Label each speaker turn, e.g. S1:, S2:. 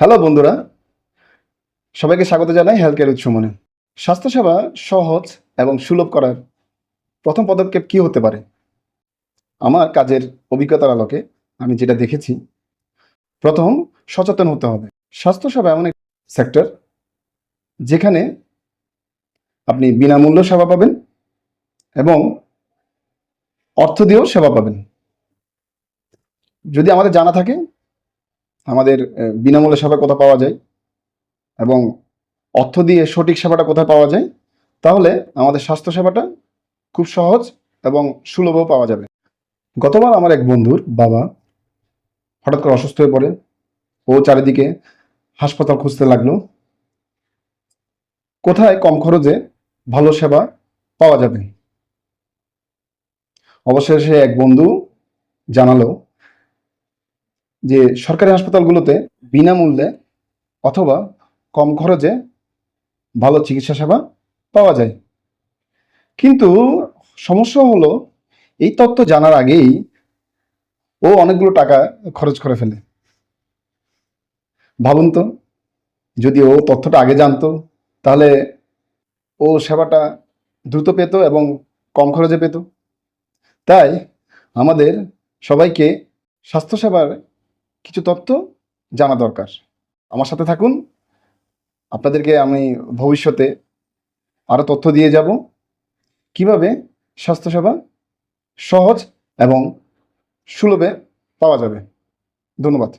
S1: Hello বন্ধুরা, সবাইকে স্বাগত জানাই হেলথ কেয়ার উৎসমনে। স্বাস্থ্যসেবা সহজ এবং সুলভ করার প্রথম পদক্ষেপ কি হতে পারে? আমার কাজের অভিজ্ঞতার আলোকে আমি যেটা দেখেছি, প্রথম সচেতন হতে হবে। স্বাস্থ্যসেবা এমন এক সেক্টর যেখানে আপনি বিনামূল্য সেবা পাবেন এবং অর্থ দিয়েও সেবা পাবেন। যদি আমাদের জানা থাকে আমাদের বিনামূল্য সেবা কোথায় পাওয়া যায় এবং অর্থ দিয়ে সঠিক সেবাটা কোথায় পাওয়া যায়, তাহলে আমাদের স্বাস্থ্যসেবাটা খুব সহজ এবং সুলভও পাওয়া যাবে। গতবার আমার এক বন্ধুর বাবা হঠাৎ করে অসুস্থ হয়ে পড়ে। ও চারিদিকে হাসপাতাল খুঁজতে লাগলো, কোথায় কম খরচে ভালো সেবা পাওয়া যাবে। অবশেষে এক বন্ধু জানালো যে সরকারি হাসপাতালগুলোতে বিনামূল্যে অথবা কম খরচে ভালো চিকিৎসা সেবা পাওয়া যায়। কিন্তু সমস্যা হলো, এই তথ্য জানার আগেই ও অনেকগুলো টাকা খরচ করে ফেলে। ভাবুন তো, যদি ও তথ্যটা আগে জানতো, তাহলে ও সেবাটা দ্রুত পেত এবং কম খরচে পেত। তাই আমাদের সবাইকে স্বাস্থ্যসেবার কিছু তথ্য জানা দরকার। আমার সাথে থাকুন, আপনাদেরকে আমি ভবিষ্যতে আরও তথ্য দিয়ে যাব কিভাবে স্বাস্থ্যসেবা সহজ এবং সুলভে পাওয়া যাবে। ধন্যবাদ।